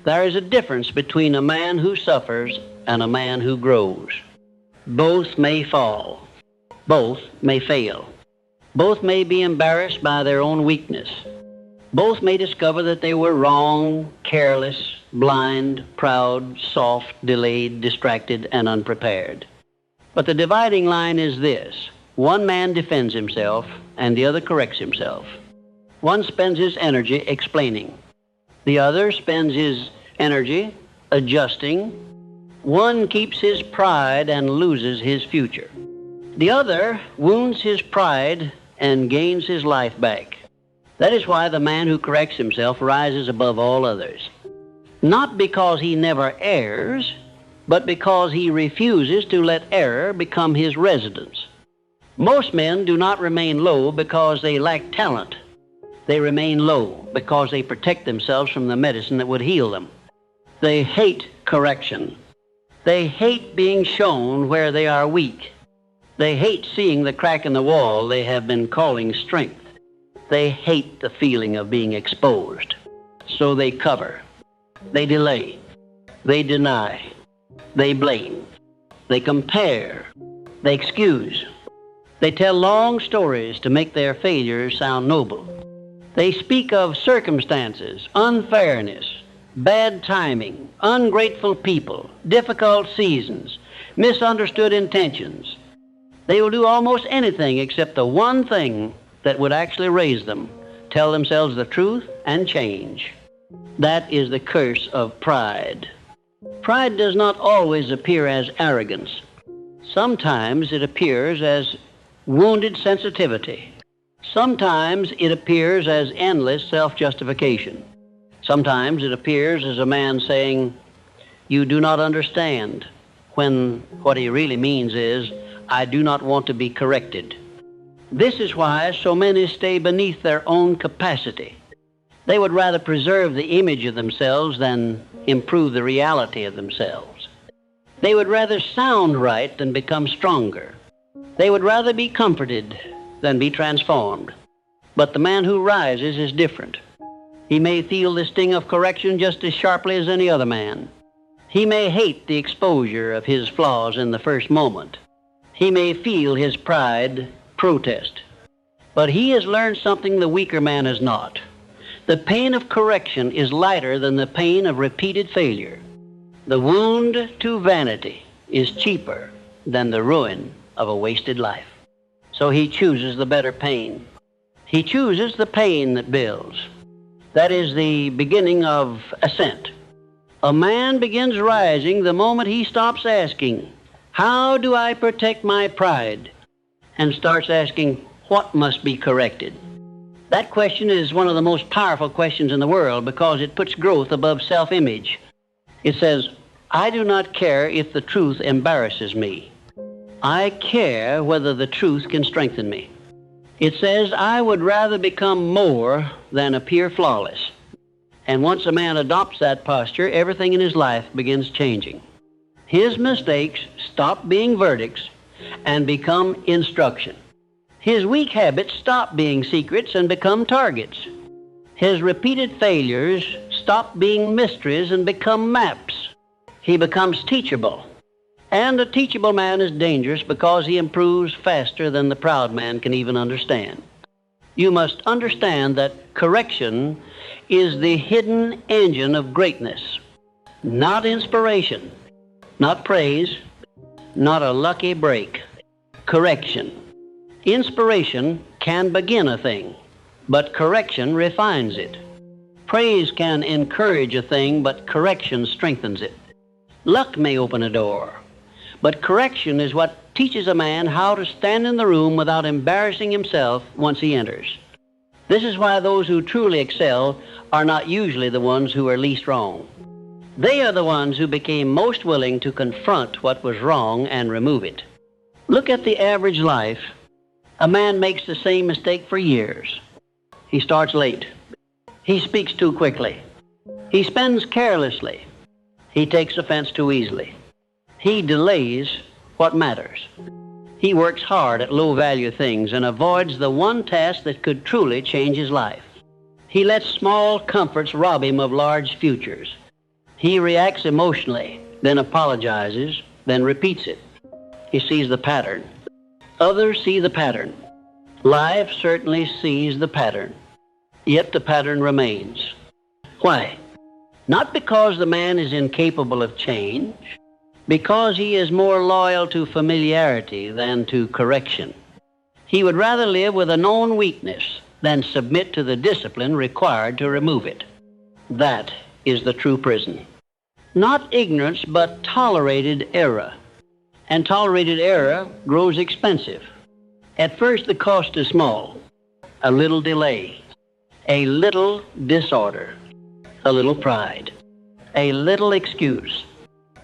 There is a difference between a man who suffers and a man who grows. Both may fall. Both may fail. Both may be embarrassed by their own weakness. Both may discover that they were wrong, careless, blind, proud, soft, delayed, distracted, and unprepared. But the dividing line is this. One man defends himself, and the other corrects himself. One spends his energy explaining. The other spends his energy adjusting. One keeps his pride and loses his future. The other wounds his pride and gains his life back. That is why the man who corrects himself rises above all others. Not because he never errs, but because he refuses to let error become his residence. Most men do not remain low because they lack talent. They remain low because they protect themselves from the medicine that would heal them. They hate correction. They hate being shown where they are weak. They hate seeing the crack in the wall they have been calling strength. They hate the feeling of being exposed. So they cover. They delay. They deny. They blame. They compare. They excuse. They tell long stories to make their failures sound noble. They speak of circumstances, unfairness, bad timing, ungrateful people, difficult seasons, misunderstood intentions. They will do almost anything except the one thing that would actually raise them, tell themselves the truth and change. That is the curse of pride. Pride does not always appear as arrogance. Sometimes it appears as wounded sensitivity. Sometimes it appears as endless self-justification. Sometimes it appears as a man saying, "You do not understand," when what he really means is, "I do not want to be corrected." This is why so many stay beneath their own capacity. They would rather preserve the image of themselves than improve the reality of themselves. They would rather sound right than become stronger. They would rather be comforted than be transformed. But the man who rises is different. He may feel the sting of correction just as sharply as any other man. He may hate the exposure of his flaws in the first moment. He may feel his pride protest. But he has learned something the weaker man has not. The pain of correction is lighter than the pain of repeated failure. The wound to vanity is cheaper than the ruin of a wasted life. So he chooses the better pain. He chooses the pain that builds. That is the beginning of ascent. A man begins rising the moment he stops asking, "How do I protect my pride?" and starts asking, "What must be corrected?" That question is one of the most powerful questions in the world because it puts growth above self-image. It says, "I do not care if the truth embarrasses me. I care whether the truth can strengthen me." It says, "I would rather become more than appear flawless." And once a man adopts that posture, everything in his life begins changing. His mistakes stop being verdicts and become instruction. His weak habits stop being secrets and become targets. His repeated failures stop being mysteries and become maps. He becomes teachable. And a teachable man is dangerous because he improves faster than the proud man can even understand. You must understand that correction is the hidden engine of greatness, not inspiration, not praise, not a lucky break. Correction. Inspiration can begin a thing, but correction refines it. Praise can encourage a thing, but correction strengthens it. Luck may open a door, but correction is what teaches a man how to stand in the room without embarrassing himself once he enters. This is why those who truly excel are not usually the ones who are least wrong. They are the ones who became most willing to confront what was wrong and remove it. Look at the average life. A man makes the same mistake for years. He starts late. He speaks too quickly. He spends carelessly. He takes offense too easily. He delays what matters. He works hard at low-value things and avoids the one task that could truly change his life. He lets small comforts rob him of large futures. He reacts emotionally, then apologizes, then repeats it. He sees the pattern. Others see the pattern. Life certainly sees the pattern. Yet the pattern remains. Why? Not because the man is incapable of change, because he is more loyal to familiarity than to correction. He would rather live with a known weakness than submit to the discipline required to remove it. That is the true prison. Not ignorance, but tolerated error. And tolerated error grows expensive. At first the cost is small. A little delay, a little disorder, a little pride, a little excuse,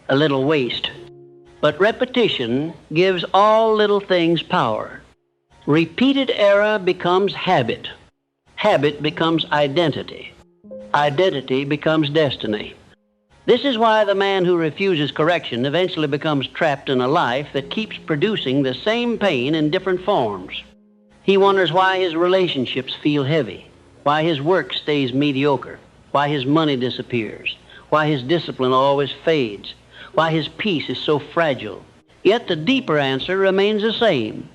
a little waste. But repetition gives all little things power. Repeated error becomes habit. Habit becomes identity. Identity becomes destiny. This is why the man who refuses correction eventually becomes trapped in a life that keeps producing the same pain in different forms. He wonders why his relationships feel heavy, why his work stays mediocre, why his money disappears, why his discipline always fades, why his peace is so fragile. Yet the deeper answer remains the same.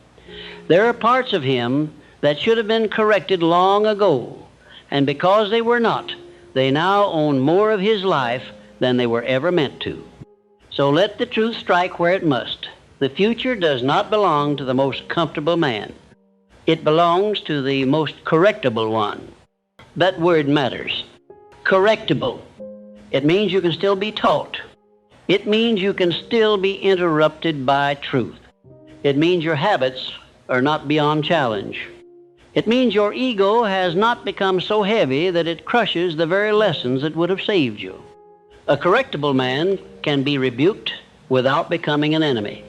There are parts of him that should have been corrected long ago, and because they were not, they now own more of his life than they were ever meant to. So let the truth strike where it must. The future does not belong to the most comfortable man. It belongs to the most correctable one. That word matters. Correctable. It means you can still be taught. It means you can still be interrupted by truth. It means your habits are not beyond challenge. It means your ego has not become so heavy that it crushes the very lessons that would have saved you. A correctable man can be rebuked without becoming an enemy.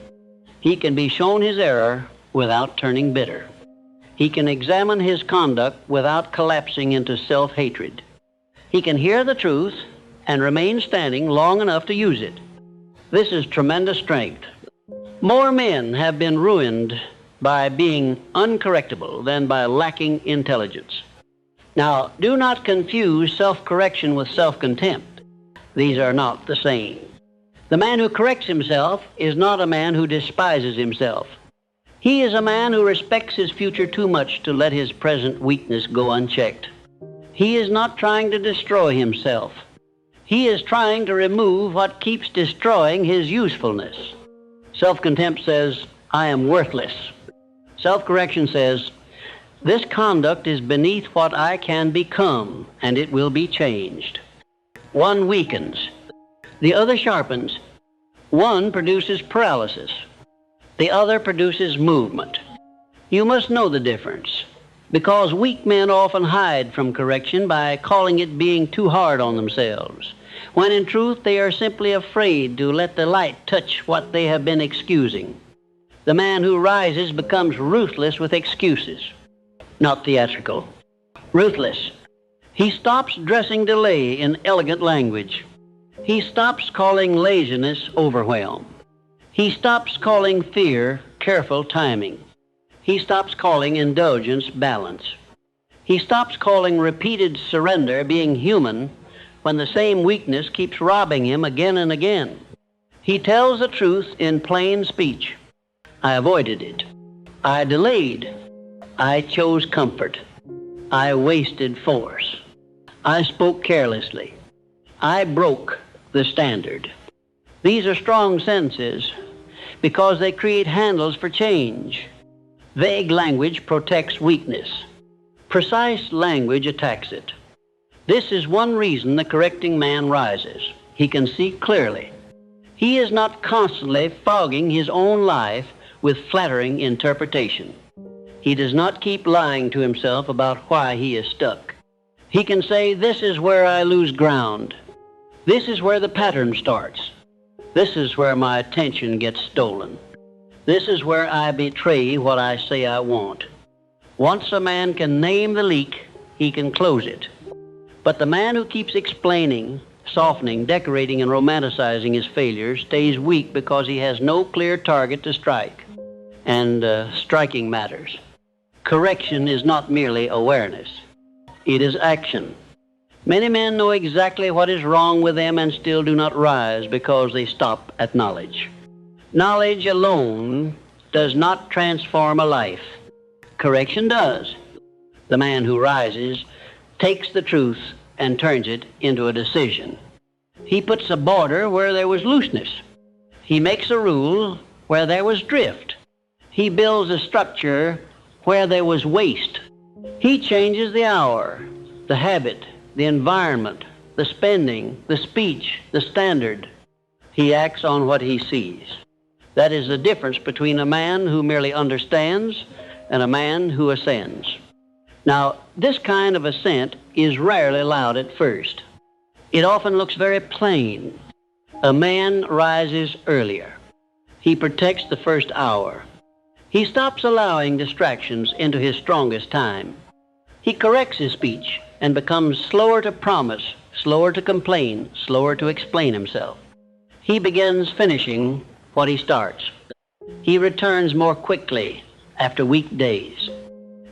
He can be shown his error without turning bitter. He can examine his conduct without collapsing into self-hatred. He can hear the truth and remain standing long enough to use it. This is tremendous strength. More men have been ruined by being uncorrectable than by lacking intelligence. Now, do not confuse self-correction with self-contempt. These are not the same. The man who corrects himself is not a man who despises himself. He is a man who respects his future too much to let his present weakness go unchecked. He is not trying to destroy himself. He is trying to remove what keeps destroying his usefulness. Self-contempt says, I am worthless. Self-correction says, this conduct is beneath what I can become, and it will be changed. One weakens, the other sharpens. One produces paralysis, the other produces movement. You must know the difference, because weak men often hide from correction by calling it being too hard on themselves, when in truth they are simply afraid to let the light touch what they have been excusing. The man who rises becomes ruthless with excuses, not theatrical. Ruthless. He stops dressing delay in elegant language. He stops calling laziness overwhelm. He stops calling fear careful timing. He stops calling indulgence balance. He stops calling repeated surrender being human when the same weakness keeps robbing him again and again. He tells the truth in plain speech. I avoided it. I delayed. I chose comfort. I wasted force. I spoke carelessly. I broke the standard. These are strong sentences because they create handles for change. Vague language protects weakness. Precise language attacks it. This is one reason the correcting man rises. He can see clearly. He is not constantly fogging his own life with flattering interpretation. He does not keep lying to himself about why he is stuck. He can say, this is where I lose ground. This is where the pattern starts. This is where my attention gets stolen. This is where I betray what I say I want. Once a man can name the leak, he can close it. But the man who keeps explaining, softening, decorating, and romanticizing his failures stays weak because he has no clear target to strike. And striking matters. Correction is not merely awareness. It is action. Many men know exactly what is wrong with them and still do not rise because they stop at knowledge. Knowledge alone does not transform a life. Correction does. The man who rises takes the truth and turns it into a decision. He puts a border where there was looseness. He makes a rule where there was drift. He builds a structure where there was waste. He changes the hour, the habit, the environment, the spending, the speech, the standard. He acts on what he sees. That is the difference between a man who merely understands and a man who ascends. Now, this kind of ascent is rarely loud at first. It often looks very plain. A man rises earlier. He protects the first hour. He stops allowing distractions into his strongest time. He corrects his speech and becomes slower to promise, slower to complain, slower to explain himself. He begins finishing what he starts. He returns more quickly after weak days.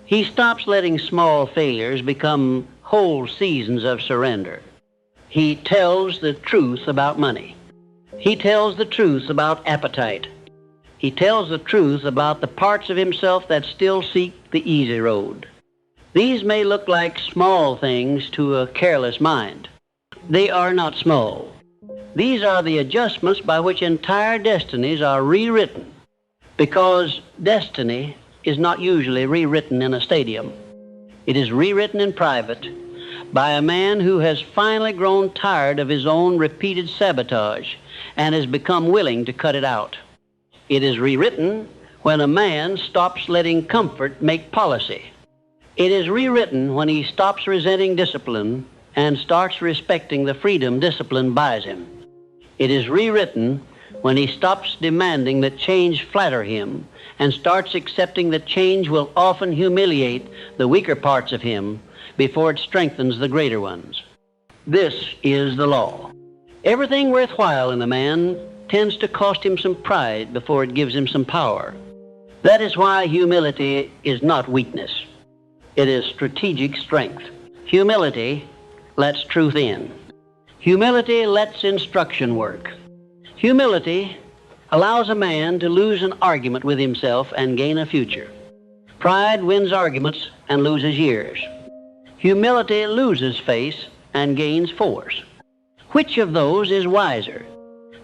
He stops letting small failures become whole seasons of surrender. He tells the truth about money. He tells the truth about appetite. He tells the truth about the parts of himself that still seek the easy road. These may look like small things to a careless mind. They are not small. These are the adjustments by which entire destinies are rewritten, because destiny is not usually rewritten in a stadium. It is rewritten in private by a man who has finally grown tired of his own repeated sabotage and has become willing to cut it out. It is rewritten when a man stops letting comfort make policy. It is rewritten when he stops resenting discipline and starts respecting the freedom discipline buys him. It is rewritten when he stops demanding that change flatter him and starts accepting that change will often humiliate the weaker parts of him before it strengthens the greater ones. This is the law. Everything worthwhile in a man tends to cost him some pride before it gives him some power. That is why humility is not weakness. It is strategic strength. Humility lets truth in. Humility lets instruction work. Humility allows a man to lose an argument with himself and gain a future. Pride wins arguments and loses years. Humility loses face and gains force. Which of those is wiser?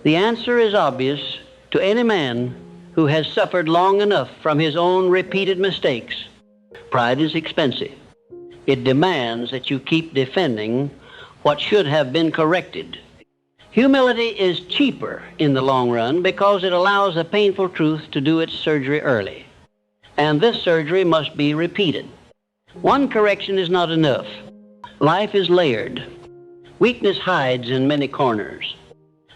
The answer is obvious to any man who has suffered long enough from his own repeated mistakes. Pride is expensive. It demands that you keep defending what should have been corrected. Humility is cheaper in the long run because it allows the painful truth to do its surgery early. And this surgery must be repeated. One correction is not enough. Life is layered. Weakness hides in many corners.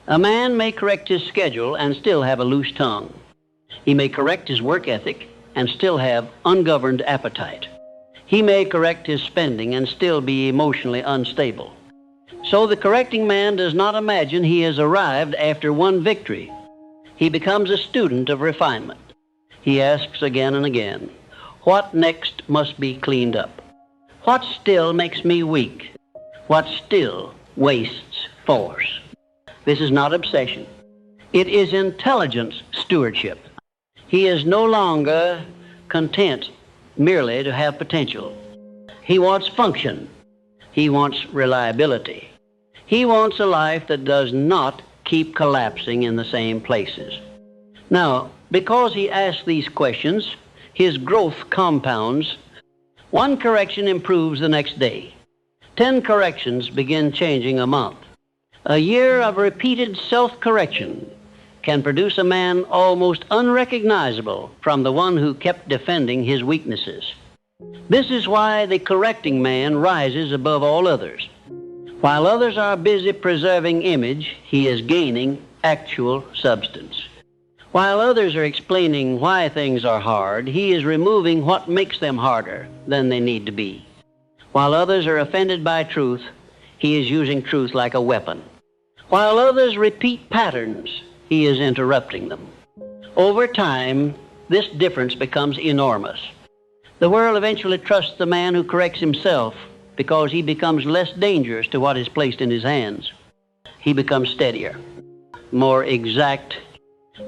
A man may correct his schedule and still have a loose tongue. He may correct his work ethic and still have ungoverned appetite. He may correct his spending and still be emotionally unstable. So the correcting man does not imagine he has arrived after one victory. He becomes a student of refinement. He asks again and again, what next must be cleaned up? What still makes me weak? What still wastes force? This is not obsession. It is intelligence stewardship. He is no longer content merely to have potential. He wants function. He wants reliability. He wants a life that does not keep collapsing in the same places. Now, because he asks these questions, his growth compounds. One correction improves the next day. 10 corrections begin changing a month. A year of repeated self-correction can produce a man almost unrecognizable from the one who kept defending his weaknesses. This is why the correcting man rises above all others. While others are busy preserving image, he is gaining actual substance. While others are explaining why things are hard, he is removing what makes them harder than they need to be. While others are offended by truth, he is using truth like a weapon. While others repeat patterns, he is interrupting them. Over time, this difference becomes enormous. The world eventually trusts the man who corrects himself because he becomes less dangerous to what is placed in his hands. He becomes steadier, more exact,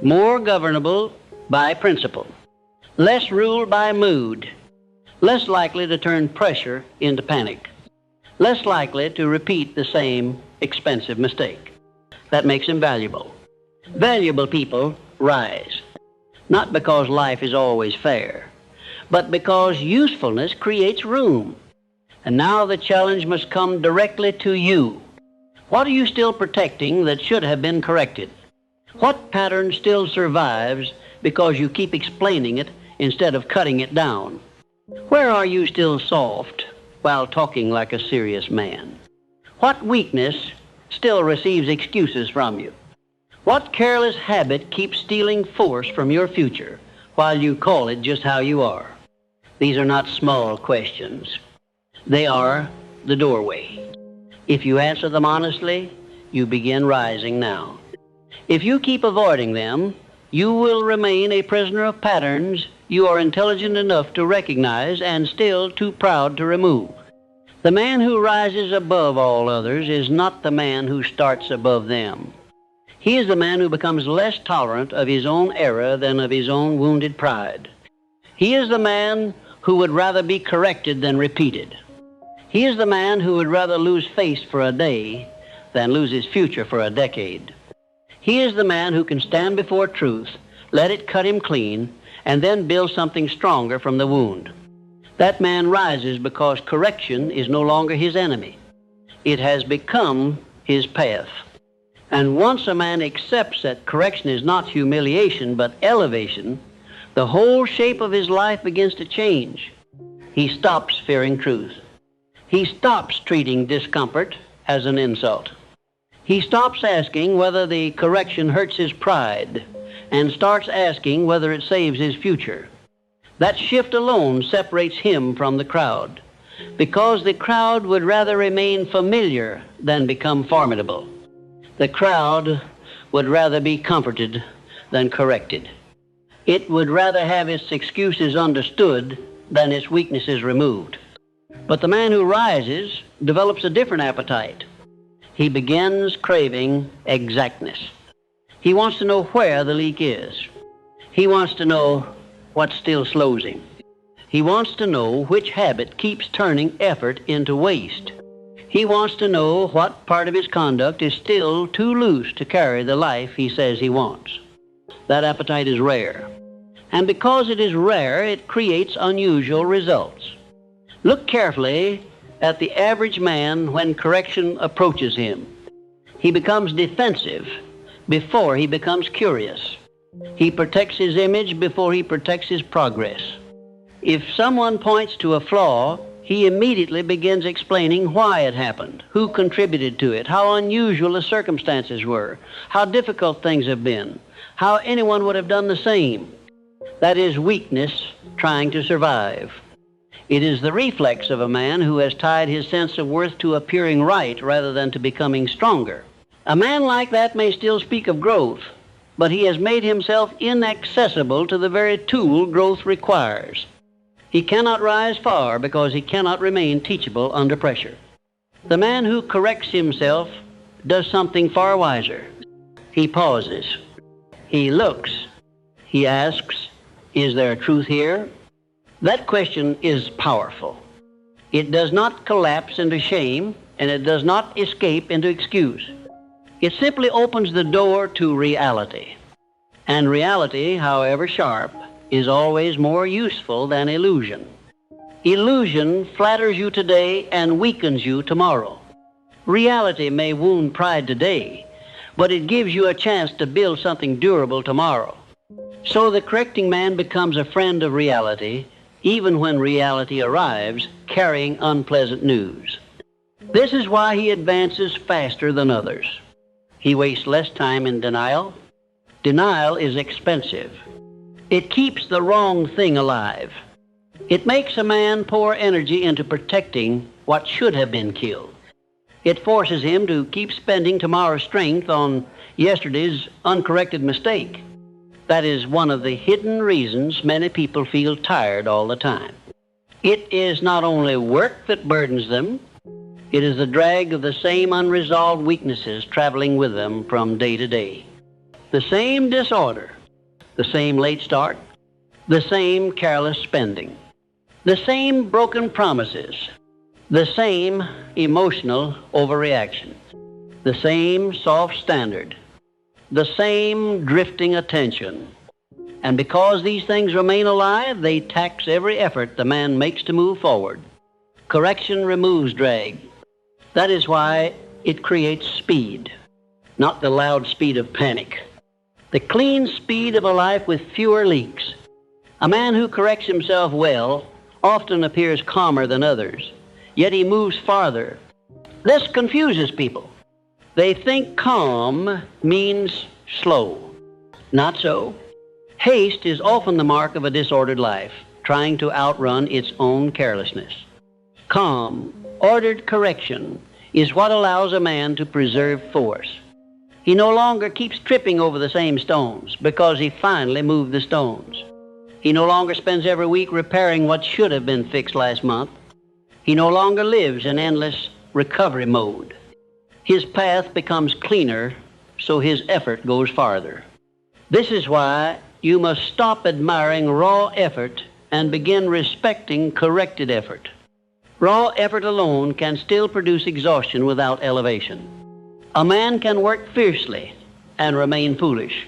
more governable by principle, less ruled by mood, less likely to turn pressure into panic, less likely to repeat the same expensive mistake. That makes him valuable. Valuable people rise, not because life is always fair, but because usefulness creates room. And now the challenge must come directly to you. What are you still protecting that should have been corrected? What pattern still survives because you keep explaining it instead of cutting it down? Where are you still soft while talking like a serious man? What weakness still receives excuses from you? What careless habit keeps stealing force from your future while you call it just how you are? These are not small questions. They are the doorway. If you answer them honestly, you begin rising now. If you keep avoiding them, you will remain a prisoner of patterns you are intelligent enough to recognize and still too proud to remove. The man who rises above all others is not the man who starts above them. He is the man who becomes less tolerant of his own error than of his own wounded pride. He is the man who would rather be corrected than repeated. He is the man who would rather lose face for a day than lose his future for a decade. He is the man who can stand before truth, let it cut him clean, and then build something stronger from the wound. That man rises because correction is no longer his enemy. It has become his path. And once a man accepts that correction is not humiliation but elevation, the whole shape of his life begins to change. He stops fearing truth. He stops treating discomfort as an insult. He stops asking whether the correction hurts his pride and starts asking whether it saves his future. That shift alone separates him from the crowd, because the crowd would rather remain familiar than become formidable. The crowd would rather be comforted than corrected. It would rather have its excuses understood than its weaknesses removed. But the man who rises develops a different appetite. He begins craving exactness. He wants to know where the leak is. He wants to know what still slows him. He wants to know which habit keeps turning effort into waste. He wants to know what part of his conduct is still too loose to carry the life he says he wants. That appetite is rare. And because it is rare, it creates unusual results. Look carefully at the average man when correction approaches him. He becomes defensive before he becomes curious. He protects his image before he protects his progress. If someone points to a flaw, he immediately begins explaining why it happened, who contributed to it, how unusual the circumstances were, how difficult things have been, how anyone would have done the same. That is weakness trying to survive. It is the reflex of a man who has tied his sense of worth to appearing right rather than to becoming stronger. A man like that may still speak of growth, but he has made himself inaccessible to the very tool growth requires. He cannot rise far because he cannot remain teachable under pressure. The man who corrects himself does something far wiser. He pauses. He looks. He asks, "Is there truth here?" That question is powerful. It does not collapse into shame, and it does not escape into excuse. It simply opens the door to reality. And reality, however sharp, is always more useful than illusion. Illusion flatters you today and weakens you tomorrow. Reality may wound pride today, but it gives you a chance to build something durable tomorrow. So the correcting man becomes a friend of reality, even when reality arrives carrying unpleasant news. This is why he advances faster than others. He wastes less time in denial. Denial is expensive. It keeps the wrong thing alive. It makes a man pour energy into protecting what should have been killed. It forces him to keep spending tomorrow's strength on yesterday's uncorrected mistake. That is one of the hidden reasons many people feel tired all the time. It is not only work that burdens them, it is the drag of the same unresolved weaknesses traveling with them from day to day. The same disorder, the same late start, the same careless spending, the same broken promises, the same emotional overreaction, the same soft standard, the same drifting attention. And because these things remain alive, they tax every effort the man makes to move forward. Correction removes drag. That is why it creates speed, not the loud speed of panic. The clean speed of a life with fewer leaks. A man who corrects himself well often appears calmer than others, yet he moves farther. This confuses people. They think calm means slow. Not so. Haste is often the mark of a disordered life, trying to outrun its own carelessness. Calm, ordered correction is what allows a man to preserve force. He no longer keeps tripping over the same stones because he finally moved the stones. He no longer spends every week repairing what should have been fixed last month. He no longer lives in endless recovery mode. His path becomes cleaner, so his effort goes farther. This is why you must stop admiring raw effort and begin respecting corrected effort. Raw effort alone can still produce exhaustion without elevation. A man can work fiercely and remain foolish.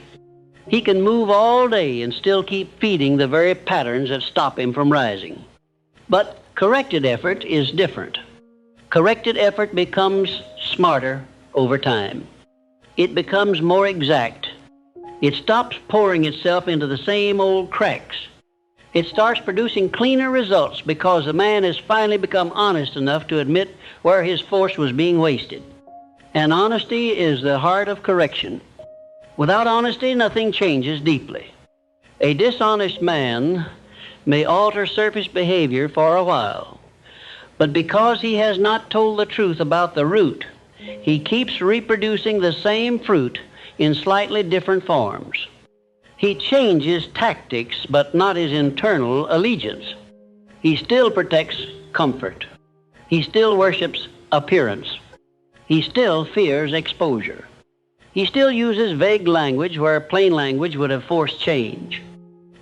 He can move all day and still keep feeding the very patterns that stop him from rising. But corrected effort is different. Corrected effort becomes smarter over time. It becomes more exact. It stops pouring itself into the same old cracks. It starts producing cleaner results because the man has finally become honest enough to admit where his force was being wasted. And honesty is the heart of correction. Without honesty, nothing changes deeply. A dishonest man may alter surface behavior for a while, but because he has not told the truth about the root, he keeps reproducing the same fruit in slightly different forms. He changes tactics, but not his internal allegiance. He still protects comfort. He still worships appearance. He still fears exposure. He still uses vague language where plain language would have forced change.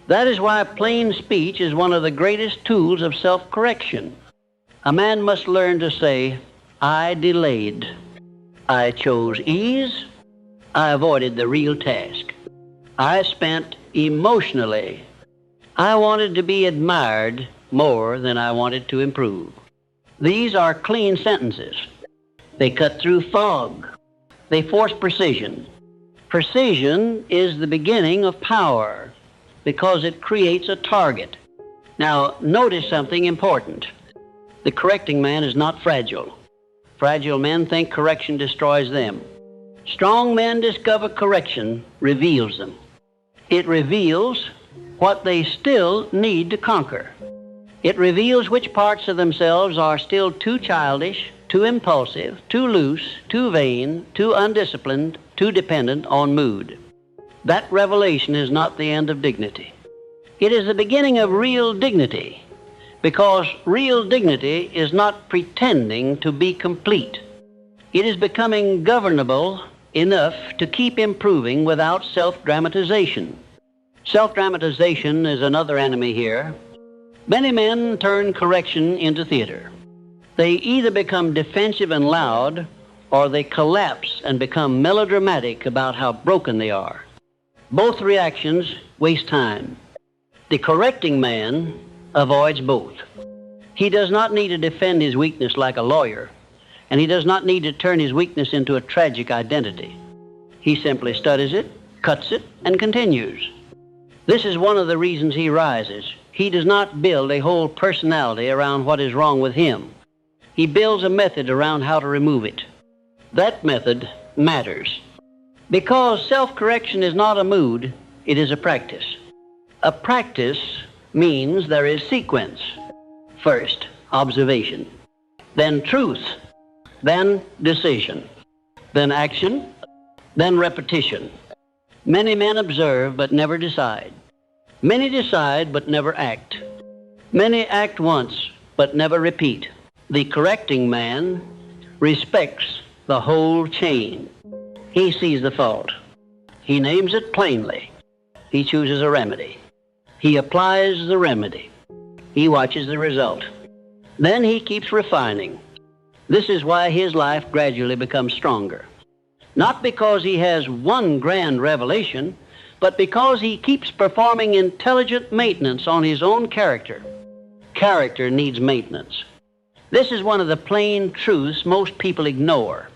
That is why plain speech is one of the greatest tools of self-correction. A man must learn to say, I delayed. I chose ease. I avoided the real task. I spent emotionally. I wanted to be admired more than I wanted to improve. These are clean sentences. They cut through fog. They force precision. Precision is the beginning of power because it creates a target. Now, notice something important. The correcting man is not fragile. Fragile men think correction destroys them. Strong men discover correction reveals them. It reveals what they still need to conquer. It reveals which parts of themselves are still too childish, too impulsive, too loose, too vain, too undisciplined, too dependent on mood. That revelation is not the end of dignity. It is the beginning of real dignity, because real dignity is not pretending to be complete. It is becoming governable enough to keep improving without self-dramatization. Self-dramatization is another enemy here. Many men turn correction into theater. They either become defensive and loud, or they collapse and become melodramatic about how broken they are. Both reactions waste time. The correcting man avoids both. He does not need to defend his weakness like a lawyer, and he does not need to turn his weakness into a tragic identity. He simply studies it, cuts it, and continues. This is one of the reasons he rises. He does not build a whole personality around what is wrong with him. He builds a method around how to remove it. That method matters. Because self-correction is not a mood, it is a practice. A practice means there is sequence. First, observation. Then truth. Then decision. Then action. Then repetition. Many men observe but never decide. Many decide but never act. Many act once, but never repeat. The correcting man respects the whole chain. He sees the fault. He names it plainly. He chooses a remedy. He applies the remedy. He watches the result. Then he keeps refining. This is why his life gradually becomes stronger. Not because he has one grand revelation, but because he keeps performing intelligent maintenance on his own character. Character needs maintenance. This is one of the plain truths most people ignore.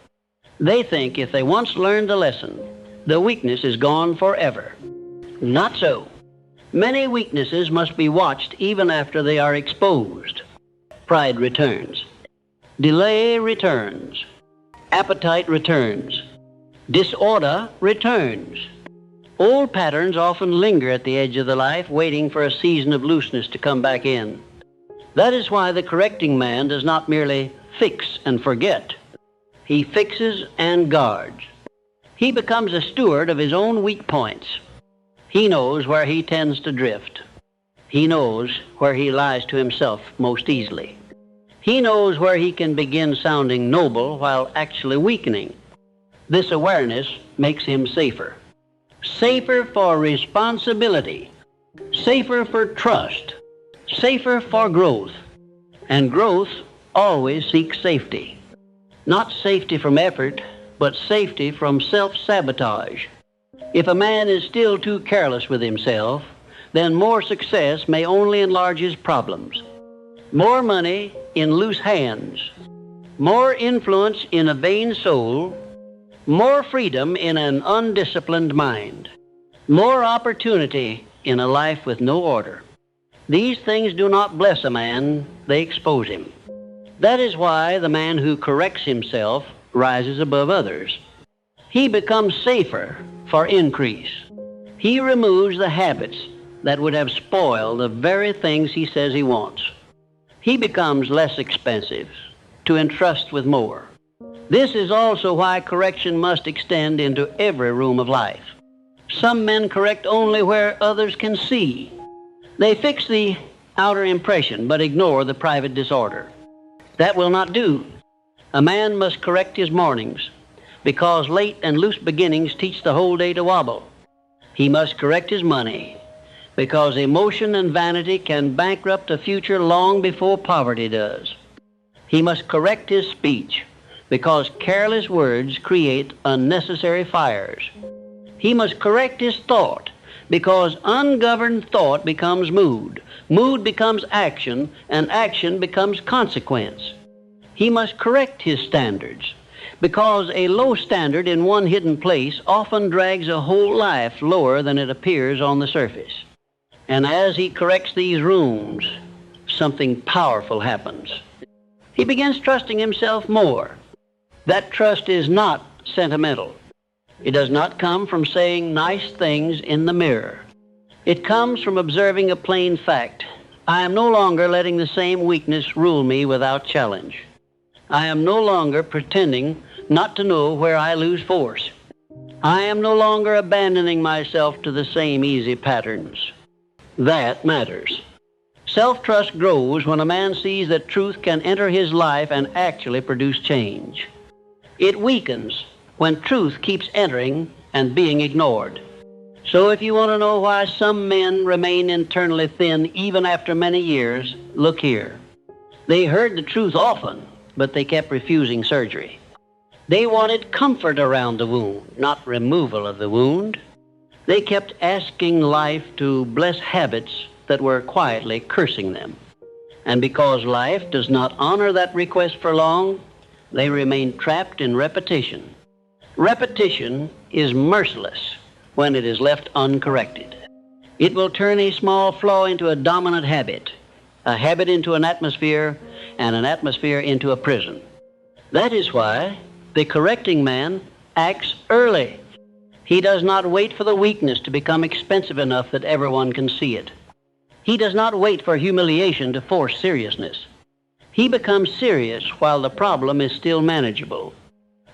They think if they once learned the lesson, the weakness is gone forever. Not so. Many weaknesses must be watched even after they are exposed. Pride returns. Delay returns. Appetite returns. Disorder returns. Old patterns often linger at the edge of the life, waiting for a season of looseness to come back in. That is why the correcting man does not merely fix and forget. He fixes and guards. He becomes a steward of his own weak points. He knows where he tends to drift. He knows where he lies to himself most easily. He knows where he can begin sounding noble while actually weakening. This awareness makes him safer. Safer for responsibility. Safer for trust. Safer for growth. And growth always seeks safety. Not safety from effort, but safety from self-sabotage. If a man is still too careless with himself, then more success may only enlarge his problems. More money in loose hands. More influence in a vain soul. More freedom in an undisciplined mind. More opportunity in a life with no order. These things do not bless a man, they expose him. That is why the man who corrects himself rises above others. He becomes safer for increase. He removes the habits that would have spoiled the very things he says he wants. He becomes less expensive to entrust with more. This is also why correction must extend into every room of life. Some men correct only where others can see. They fix the outer impression, but ignore the private disorder. That will not do. A man must correct his mornings, because late and loose beginnings teach the whole day to wobble. He must correct his money, because emotion and vanity can bankrupt a future long before poverty does. He must correct his speech, because careless words create unnecessary fires. He must correct his thought, because ungoverned thought becomes mood. Mood becomes action, and action becomes consequence. He must correct his standards, because a low standard in one hidden place often drags a whole life lower than it appears on the surface. And as he corrects these rooms, something powerful happens. He begins trusting himself more. That trust is not sentimental. It does not come from saying nice things in the mirror. It comes from observing a plain fact. I am no longer letting the same weakness rule me without challenge. I am no longer pretending not to know where I lose force. I am no longer abandoning myself to the same easy patterns. That matters. Self-trust grows when a man sees that truth can enter his life and actually produce change. It weakens when truth keeps entering and being ignored. So if you want to know why some men remain internally thin even after many years, look here. They heard the truth often, but they kept refusing surgery. They wanted comfort around the wound, not removal of the wound. They kept asking life to bless habits that were quietly cursing them. And because life does not honor that request for long, they remain trapped in repetition. Repetition is merciless when it is left uncorrected. It will turn a small flaw into a dominant habit, a habit into an atmosphere, and an atmosphere into a prison. That is why the correcting man acts early. He does not wait for the weakness to become expensive enough that everyone can see it. He does not wait for humiliation to force seriousness. He becomes serious while the problem is still manageable.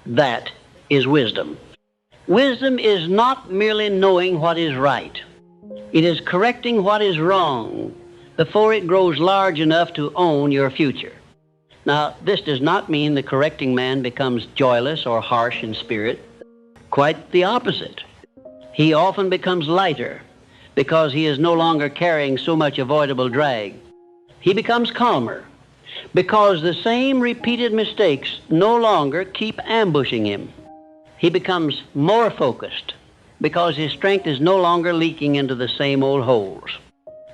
That is wisdom. Wisdom is not merely knowing what is right. It is correcting what is wrong before it grows large enough to own your future. Now, this does not mean the correcting man becomes joyless or harsh in spirit. Quite the opposite. He often becomes lighter because he is no longer carrying so much avoidable drag. He becomes calmer because the same repeated mistakes no longer keep ambushing him. He becomes more focused because his strength is no longer leaking into the same old holes.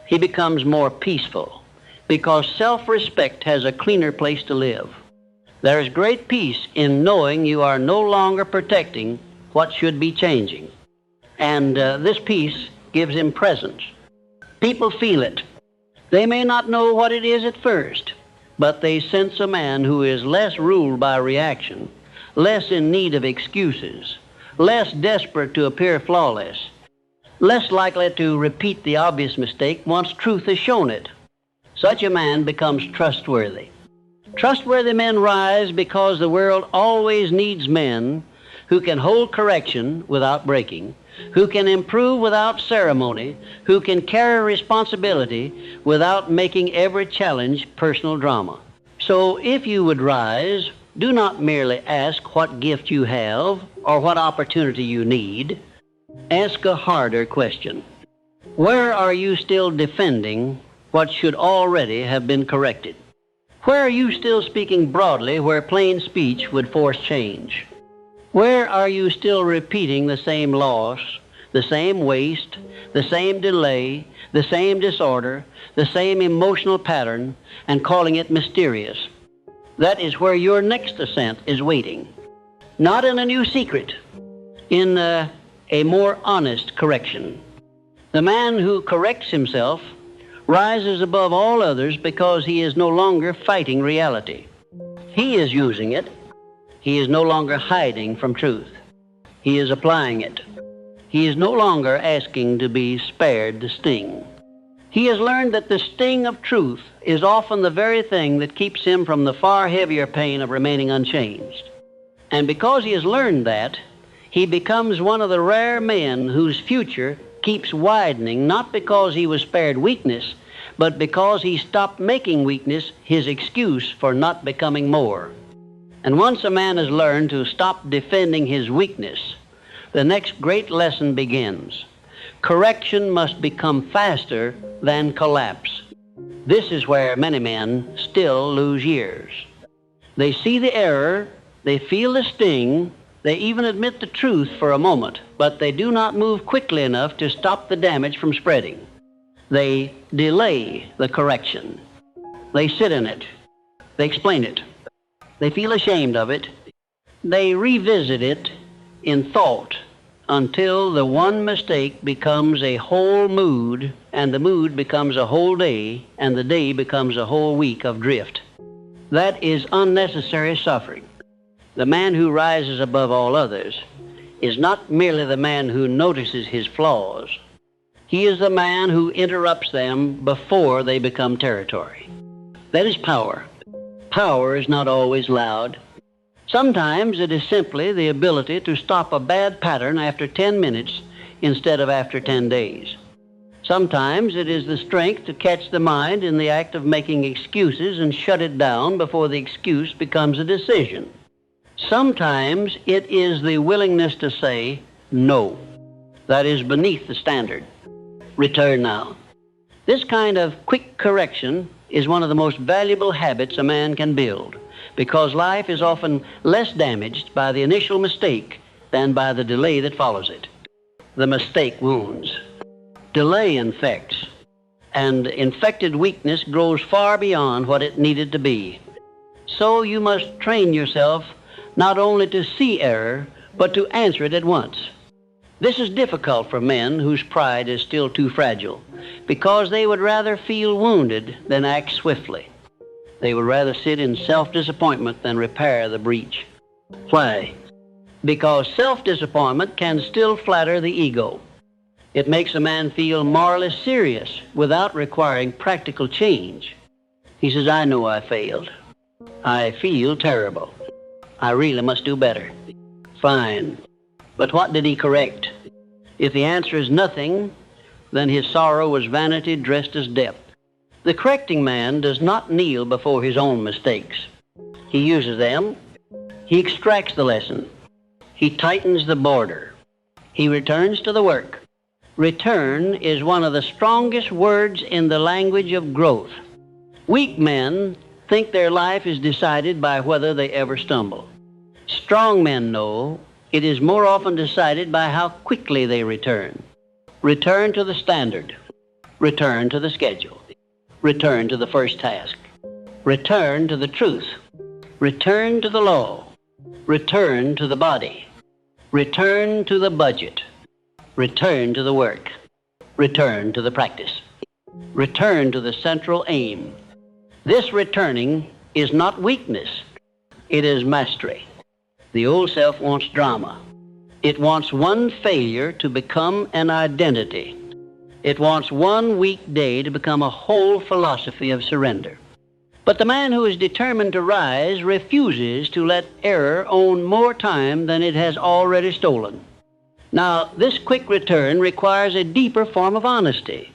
He becomes more peaceful because self-respect has a cleaner place to live. There is great peace in knowing you are no longer protecting what should be changing. And this peace gives him presence. People feel it. They may not know what it is at first, but they sense a man who is less ruled by reaction, less in need of excuses, less desperate to appear flawless, less likely to repeat the obvious mistake once truth has shown it. Such a man becomes trustworthy. Trustworthy men rise because the world always needs men who can hold correction without breaking, who can improve without ceremony, who can carry responsibility without making every challenge personal drama. So if you would rise, do not merely ask what gift you have or what opportunity you need. Ask a harder question. Where are you still defending what should already have been corrected? Where are you still speaking broadly where plain speech would force change? Where are you still repeating the same loss, the same waste, the same delay, the same disorder, the same emotional pattern, and calling it mysterious? That is where your next ascent is waiting. Not in a new secret, in a more honest correction. The man who corrects himself rises above all others because he is no longer fighting reality. He is using it. He is no longer hiding from truth. He is applying it. He is no longer asking to be spared the sting. He has learned that the sting of truth is often the very thing that keeps him from the far heavier pain of remaining unchanged. And because he has learned that, he becomes one of the rare men whose future keeps widening, not because he was spared weakness, but because he stopped making weakness his excuse for not becoming more. And once a man has learned to stop defending his weakness, the next great lesson begins. Correction must become faster than collapse. This is where many men still lose years. They see the error, they feel the sting, they even admit the truth for a moment, but they do not move quickly enough to stop the damage from spreading. They delay the correction. They sit in it. They explain it. They feel ashamed of it. They revisit it in thought until the one mistake becomes a whole mood, and the mood becomes a whole day, and the day becomes a whole week of drift. That is unnecessary suffering. The man who rises above all others is not merely the man who notices his flaws. He is the man who interrupts them before they become territory. That is power. Power is not always loud. Sometimes it is simply the ability to stop a bad pattern after 10 minutes instead of after 10 days. Sometimes it is the strength to catch the mind in the act of making excuses and shut it down before the excuse becomes a decision. Sometimes it is the willingness to say no. That is beneath the standard. Return now. This kind of quick correction is one of the most valuable habits a man can build, because life is often less damaged by the initial mistake than by the delay that follows it. The mistake wounds. Delay infects, and infected weakness grows far beyond what it needed to be. So you must train yourself not only to see error, but to answer it at once. This is difficult for men whose pride is still too fragile, because they would rather feel wounded than act swiftly. They would rather sit in self-disappointment than repair the breach. Why? Because self-disappointment can still flatter the ego. It makes a man feel morally serious without requiring practical change. He says, I know I failed. I feel terrible. I really must do better. Fine. But what did he correct? If the answer is nothing, then his sorrow was vanity dressed as depth. The correcting man does not kneel before his own mistakes. He uses them. He extracts the lesson. He tightens the border. He returns to the work. Return is one of the strongest words in the language of growth. Weak men think their life is decided by whether they ever stumble. Strong men know it is more often decided by how quickly they return. Return to the standard. Return to the schedule. Return to the first task. Return to the truth. Return to the law. Return to the body. Return to the budget. Return to the work. Return to the practice. Return to the central aim. This returning is not weakness. It is mastery. The old self wants drama. It wants one failure to become an identity. It wants one weak day to become a whole philosophy of surrender. But the man who is determined to rise refuses to let error own more time than it has already stolen. Now, this quick return requires a deeper form of honesty.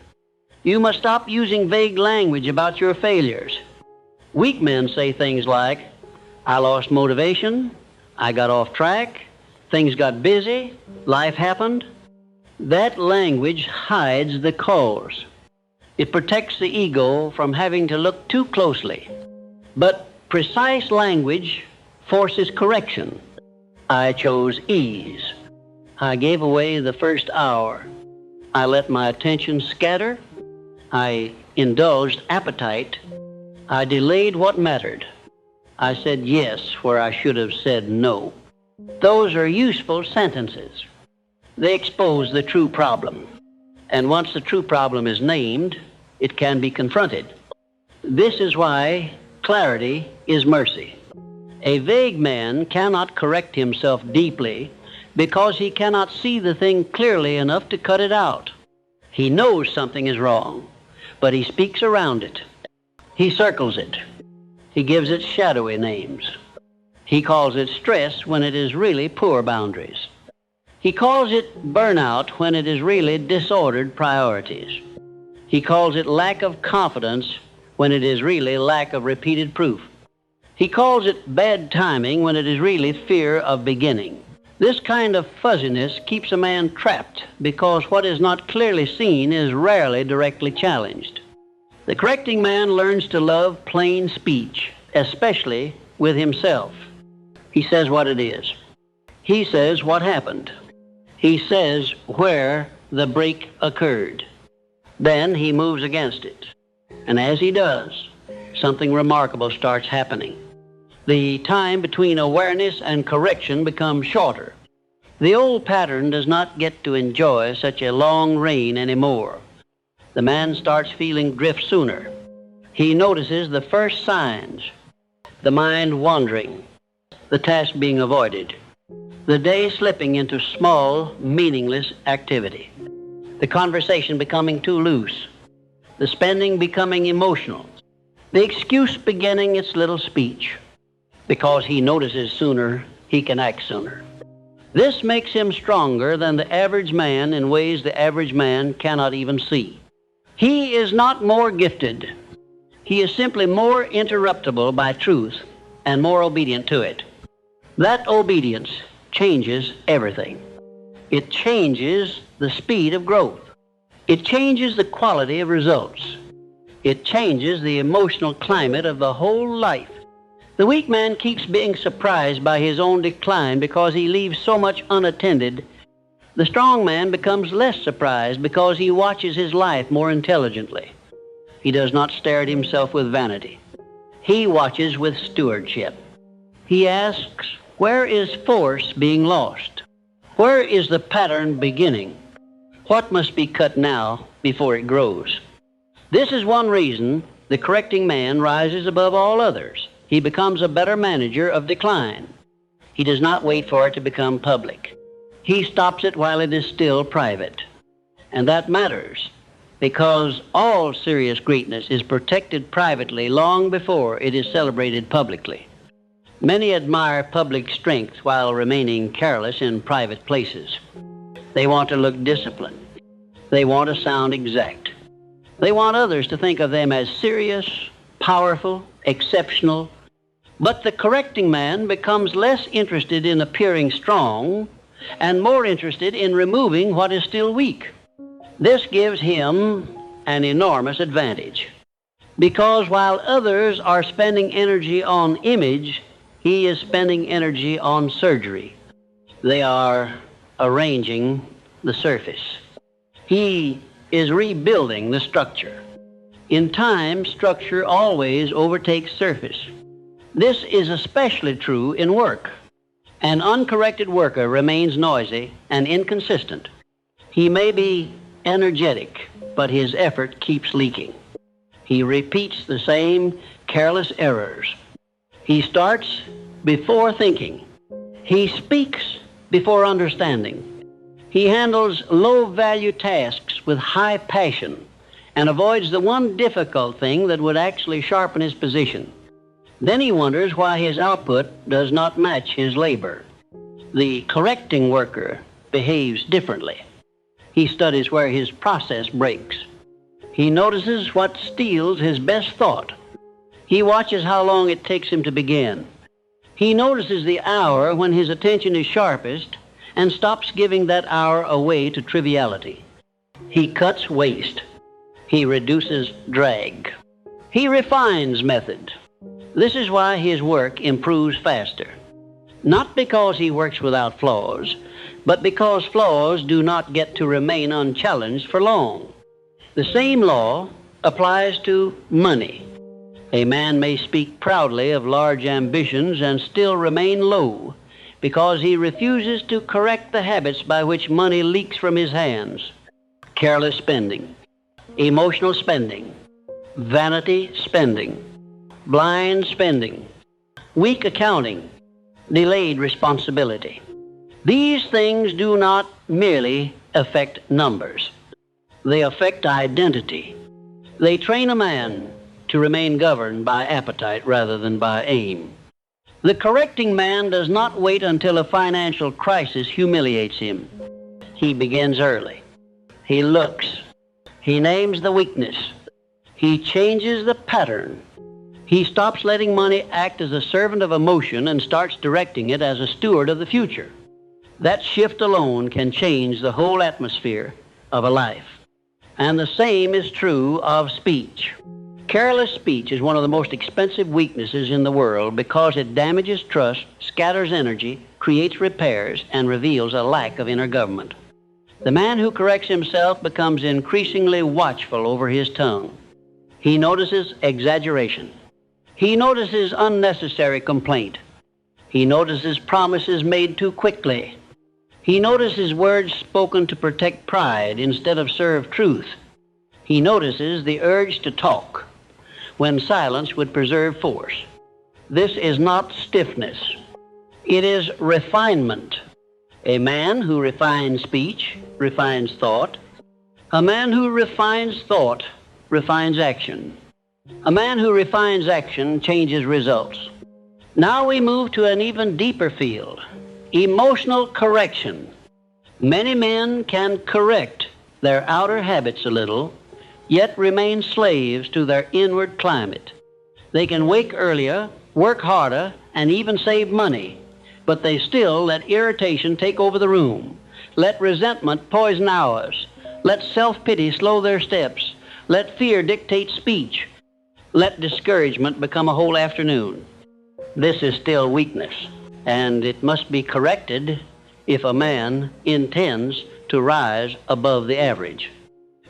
You must stop using vague language about your failures. Weak men say things like, I lost motivation, I got off track, things got busy, life happened. That language hides the cause. It protects the ego from having to look too closely. But precise language forces correction. I chose ease. I gave away the first hour. I let my attention scatter. I indulged appetite. I delayed what mattered. I said yes where I should have said no. Those are useful sentences. They expose the true problem. And once the true problem is named, it can be confronted. This is why clarity is mercy. A vague man cannot correct himself deeply because he cannot see the thing clearly enough to cut it out. He knows something is wrong, but he speaks around it. He circles it. He gives it shadowy names. He calls it stress when it is really poor boundaries. He calls it burnout when it is really disordered priorities. He calls it lack of confidence when it is really lack of repeated proof. He calls it bad timing when it is really fear of beginning. This kind of fuzziness keeps a man trapped because what is not clearly seen is rarely directly challenged. The correcting man learns to love plain speech, especially with himself. He says what it is. He says what happened. He says where the break occurred. Then he moves against it. And as he does, something remarkable starts happening. The time between awareness and correction becomes shorter. The old pattern does not get to enjoy such a long reign anymore. The man starts feeling drift sooner. He notices the first signs, the mind wandering, the task being avoided, the day slipping into small, meaningless activity, the conversation becoming too loose, the spending becoming emotional, the excuse beginning its little speech. Because he notices sooner, he can act sooner. This makes him stronger than the average man in ways the average man cannot even see. He is not more gifted. He is simply more interruptible by truth and more obedient to it. That obedience changes everything. It changes the speed of growth. It changes the quality of results. It changes the emotional climate of the whole life. The weak man keeps being surprised by his own decline because he leaves so much unattended. The strong man becomes less surprised because he watches his life more intelligently. He does not stare at himself with vanity. He watches with stewardship. He asks, where is force being lost? Where is the pattern beginning? What must be cut now before it grows? This is one reason the correcting man rises above all others. He becomes a better manager of decline. He does not wait for it to become public. He stops it while it is still private. And that matters because all serious greatness is protected privately long before it is celebrated publicly. Many admire public strength while remaining careless in private places. They want to look disciplined. They want to sound exact. They want others to think of them as serious, powerful, exceptional. But the correcting man becomes less interested in appearing strong and more interested in removing what is still weak. This gives him an enormous advantage, because while others are spending energy on image, he is spending energy on surgery. They are arranging the surface. He is rebuilding the structure. In time, structure always overtakes surface. This is especially true in work. An uncorrected worker remains noisy and inconsistent. He may be energetic, but his effort keeps leaking. He repeats the same careless errors. He starts before thinking. He speaks before understanding. He handles low-value tasks with high passion and avoids the one difficult thing that would actually sharpen his position. Then he wonders why his output does not match his labor. The correcting worker behaves differently. He studies where his process breaks. He notices what steals his best thought. He watches how long it takes him to begin. He notices the hour when his attention is sharpest and stops giving that hour away to triviality. He cuts waste. He reduces drag. He refines method. This is why his work improves faster. Not because he works without flaws, but because flaws do not get to remain unchallenged for long. The same law applies to money. A man may speak proudly of large ambitions and still remain low because he refuses to correct the habits by which money leaks from his hands. Careless spending, emotional spending, vanity spending, blind spending, weak accounting, delayed responsibility. These things do not merely affect numbers. They affect identity. They train a man to remain governed by appetite rather than by aim. The correcting man does not wait until a financial crisis humiliates him. He begins early. He looks. He names the weakness. He changes the pattern. He stops letting money act as a servant of emotion and starts directing it as a steward of the future. That shift alone can change the whole atmosphere of a life. And the same is true of speech. Careless speech is one of the most expensive weaknesses in the world because it damages trust, scatters energy, creates repairs, and reveals a lack of inner government. The man who corrects himself becomes increasingly watchful over his tongue. He notices exaggeration. He notices unnecessary complaint. He notices promises made too quickly. He notices words spoken to protect pride instead of serve truth. He notices the urge to talk when silence would preserve force. This is not stiffness. It is refinement. A man who refines speech refines thought. A man who refines thought refines action. A man who refines action changes results. Now we move to an even deeper field, emotional correction. Many men can correct their outer habits a little, yet remain slaves to their inward climate. They can wake earlier, work harder, and even save money, but they still let irritation take over the room, let resentment poison hours, let self-pity slow their steps, let fear dictate speech, let discouragement become a whole afternoon. This is still weakness, and it must be corrected if a man intends to rise above the average.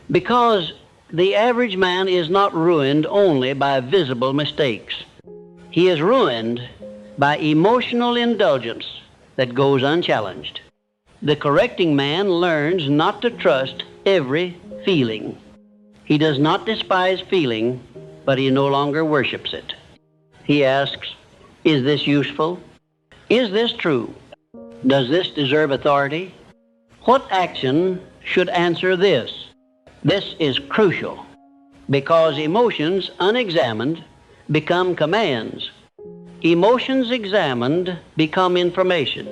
Because the average man is not ruined only by visible mistakes. He is ruined by emotional indulgence that goes unchallenged. The correcting man learns not to trust every feeling. He does not despise feeling, but he no longer worships it. He asks, is this useful? Is this true? Does this deserve authority? What action should answer this? This is crucial because emotions unexamined become commands. Emotions examined become information.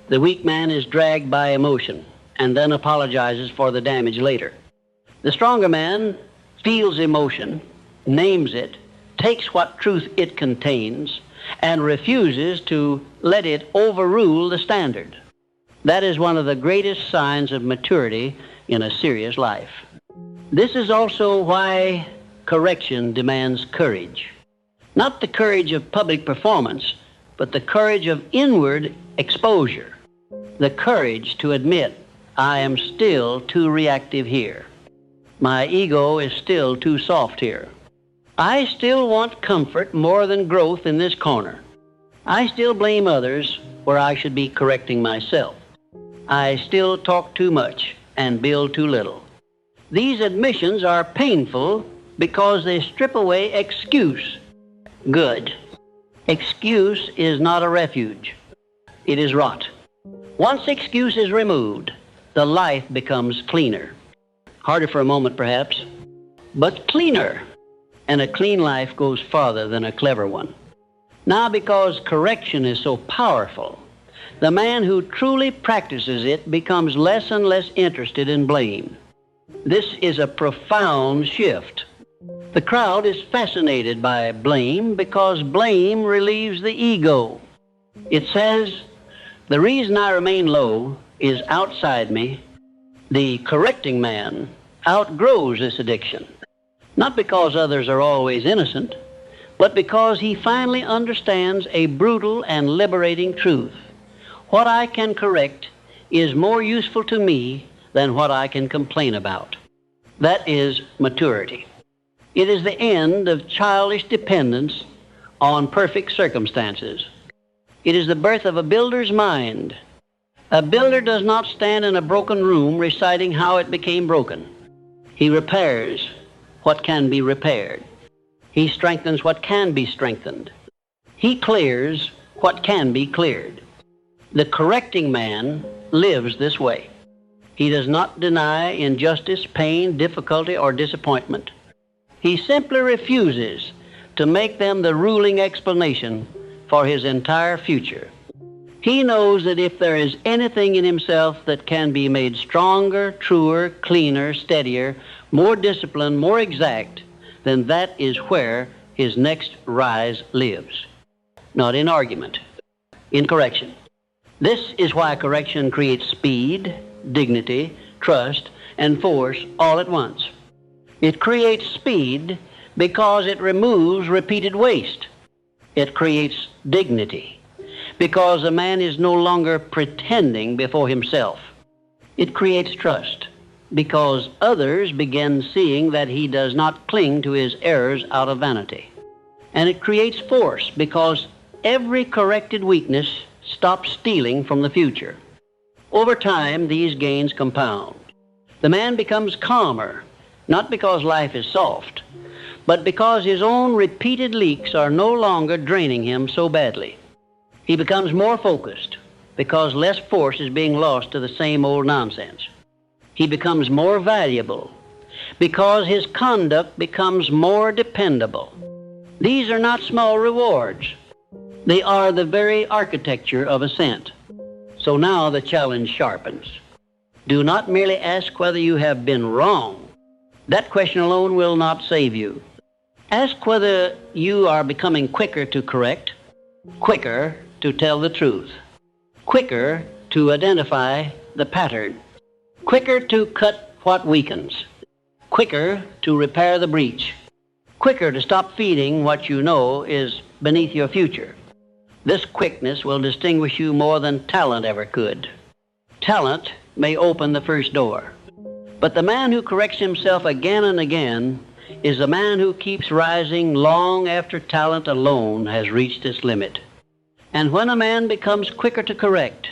The weak man is dragged by emotion and then apologizes for the damage later. The stronger man feels emotion, names it, takes what truth it contains, and refuses to let it overrule the standard. That is one of the greatest signs of maturity in a serious life. This is also why correction demands courage. Not the courage of public performance, but the courage of inward exposure. The courage to admit, I am still too reactive here. My ego is still too soft here. I still want comfort more than growth in this corner. I still blame others where I should be correcting myself. I still talk too much and build too little. These admissions are painful because they strip away excuse. Good. Excuse is not a refuge. It is rot. Once excuse is removed, the life becomes cleaner. Harder for a moment, perhaps, but cleaner. And a clean life goes farther than a clever one. Now, because correction is so powerful, the man who truly practices it becomes less and less interested in blame. This is a profound shift. The crowd is fascinated by blame because blame relieves the ego. It says, the reason I remain low is outside me. The correcting man outgrows this addiction, not because others are always innocent, but because he finally understands a brutal and liberating truth. What I can correct is more useful to me than what I can complain about. That is maturity. It is the end of childish dependence on perfect circumstances. It is the birth of a builder's mind. A builder does not stand in a broken room reciting how it became broken. He repairs what can be repaired. He strengthens what can be strengthened. He clears what can be cleared. The correcting man lives this way. He does not deny injustice, pain, difficulty, or disappointment. He simply refuses to make them the ruling explanation for his entire future. He knows that if there is anything in himself that can be made stronger, truer, cleaner, steadier, more disciplined, more exact, then that is where his next rise lives. Not in argument, in correction. This is why correction creates speed, dignity, trust, and force all at once. It creates speed because it removes repeated waste. It creates dignity because a man is no longer pretending before himself. It creates trust because others begin seeing that he does not cling to his errors out of vanity. And it creates force because every corrected weakness stops stealing from the future. Over time, these gains compound. The man becomes calmer, not because life is soft, but because his own repeated leaks are no longer draining him so badly. He becomes more focused because less force is being lost to the same old nonsense. He becomes more valuable because his conduct becomes more dependable. These are not small rewards. They are the very architecture of ascent. So now the challenge sharpens. Do not merely ask whether you have been wrong. That question alone will not save you. Ask whether you are becoming quicker to correct, quicker to tell the truth, quicker to identify the pattern, quicker to cut what weakens, quicker to repair the breach, quicker to stop feeding what you know is beneath your future. This quickness will distinguish you more than talent ever could. Talent may open the first door, but the man who corrects himself again and again is the man who keeps rising long after talent alone has reached its limit. And when a man becomes quicker to correct,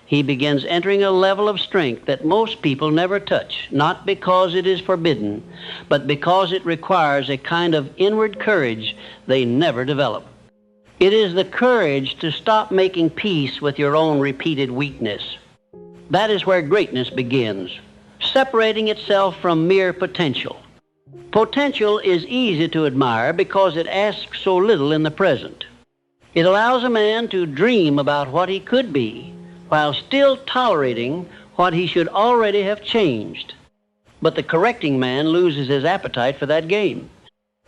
he begins entering a level of strength that most people never touch, not because it is forbidden, but because it requires a kind of inward courage they never develop. It is the courage to stop making peace with your own repeated weakness. That is where greatness begins, separating itself from mere potential. Potential is easy to admire because it asks so little in the present. It allows a man to dream about what he could be while still tolerating what he should already have changed. But the correcting man loses his appetite for that game.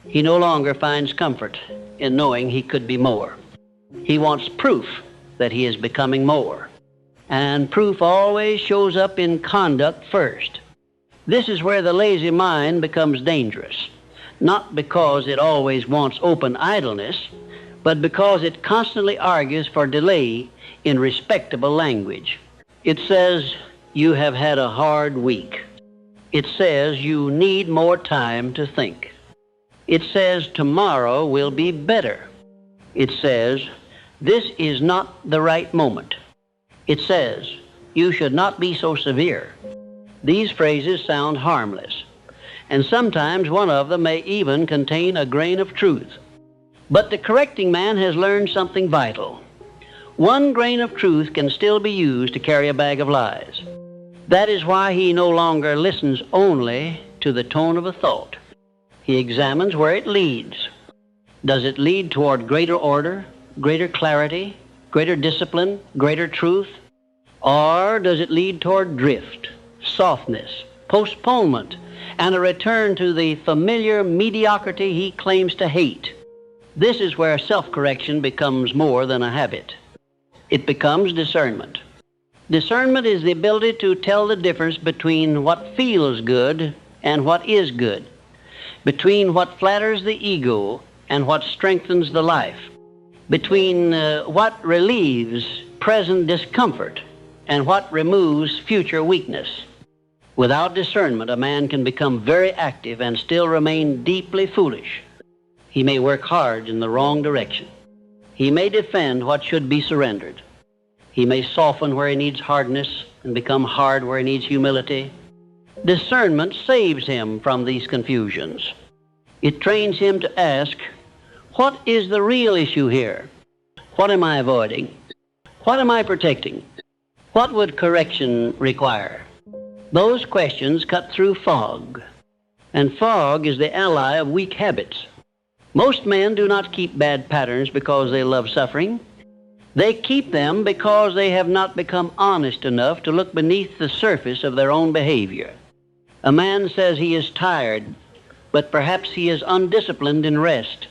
He no longer finds comfort in knowing he could be more. He wants proof that he is becoming more. And proof always shows up in conduct first. This is where the lazy mind becomes dangerous, not because it always wants open idleness, but because it constantly argues for delay in respectable language. It says, "You have had a hard week." It says, "You need more time to think." It says, "Tomorrow will be better." It says, "This is not the right moment." It says, "You should not be so severe." These phrases sound harmless, and sometimes one of them may even contain a grain of truth. But the correcting man has learned something vital. One grain of truth can still be used to carry a bag of lies. That is why he no longer listens only to the tone of a thought. He examines where it leads. Does it lead toward greater order, greater clarity, greater discipline, greater truth? Or does it lead toward drift, softness, postponement, and a return to the familiar mediocrity he claims to hate? This is where self-correction becomes more than a habit. It becomes discernment. Discernment is the ability to tell the difference between what feels good and what is good, between what flatters the ego and what strengthens the life, between what relieves present discomfort and what removes future weakness. Without discernment, a man can become very active and still remain deeply foolish. He may work hard in the wrong direction. He may defend what should be surrendered. He may soften where he needs hardness and become hard where he needs humility. Discernment saves him from these confusions. It trains him to ask, what is the real issue here? What am I avoiding? What am I protecting? What would correction require? Those questions cut through fog, and fog is the ally of weak habits. Most men do not keep bad patterns because they love suffering. They keep them because they have not become honest enough to look beneath the surface of their own behavior. A man says he is tired, but perhaps he is undisciplined in rest.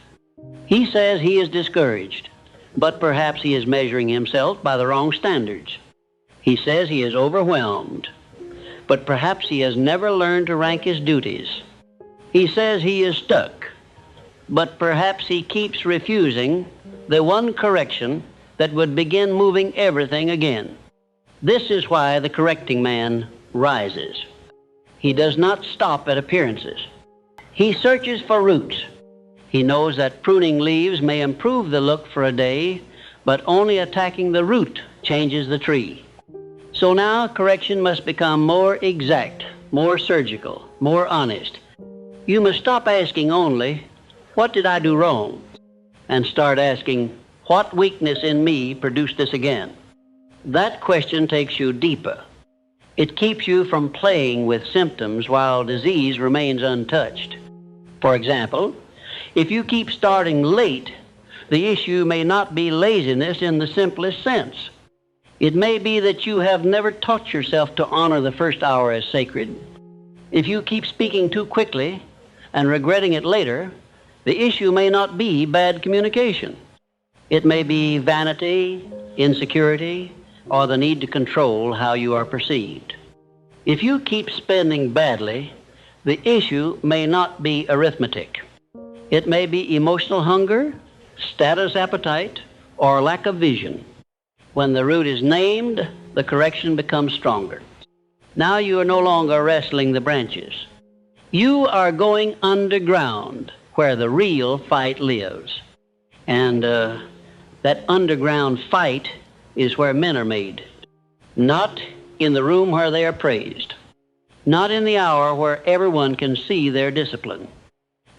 He says he is discouraged, but perhaps he is measuring himself by the wrong standards. He says he is overwhelmed, but perhaps he has never learned to rank his duties. He says he is stuck, but perhaps he keeps refusing the one correction that would begin moving everything again. This is why the correcting man rises. He does not stop at appearances. He searches for roots. He knows that pruning leaves may improve the look for a day, but only attacking the root changes the tree. So now correction must become more exact, more surgical, more honest. You must stop asking only, what did I do wrong? And start asking, what weakness in me produced this again? That question takes you deeper. It keeps you from playing with symptoms while disease remains untouched. For example, if you keep starting late, the issue may not be laziness in the simplest sense. It may be that you have never taught yourself to honor the first hour as sacred. If you keep speaking too quickly and regretting it later, the issue may not be bad communication. It may be vanity, insecurity, or the need to control how you are perceived. If you keep spending badly, the issue may not be arithmetic. It may be emotional hunger, status appetite, or lack of vision. When the root is named, the correction becomes stronger. Now you are no longer wrestling the branches. You are going underground where the real fight lives. And that underground fight is where men are made. Not in the room where they are praised. Not in the hour where everyone can see their discipline.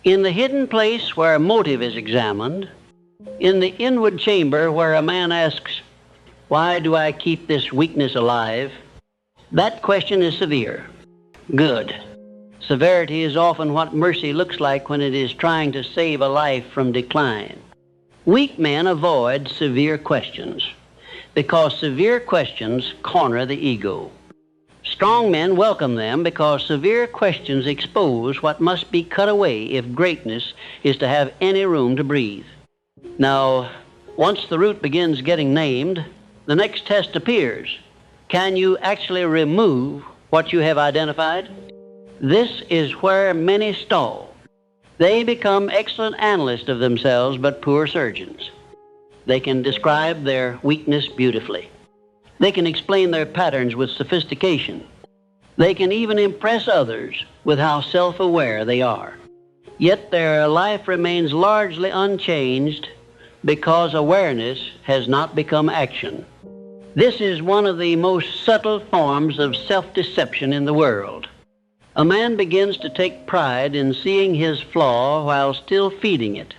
In the hidden place where motive is examined. In the inward chamber where a man asks, why do I keep this weakness alive? That question is severe. Good. Severity is often what mercy looks like when it is trying to save a life from decline. Weak men avoid severe questions because severe questions corner the ego. Strong men welcome them because severe questions expose what must be cut away if greatness is to have any room to breathe. Now, once the root begins getting named, the next test appears. Can you actually remove what you have identified? This is where many stall. They become excellent analysts of themselves, but poor surgeons. They can describe their weakness beautifully. They can explain their patterns with sophistication. They can even impress others with how self-aware they are. Yet their life remains largely unchanged because awareness has not become action. This is one of the most subtle forms of self-deception in the world. A man begins to take pride in seeing his flaw while still feeding it.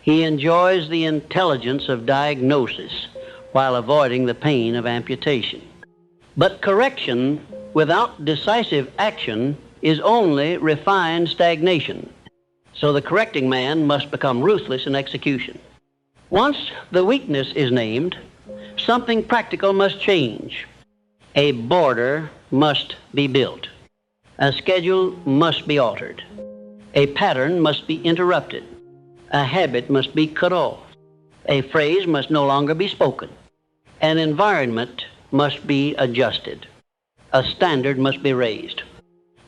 He enjoys the intelligence of diagnosis while avoiding the pain of amputation. But correction without decisive action is only refined stagnation. So the correcting man must become ruthless in execution. Once the weakness is named, something practical must change. A border must be built. A schedule must be altered. A pattern must be interrupted. A habit must be cut off. A phrase must no longer be spoken. An environment must be adjusted. A standard must be raised.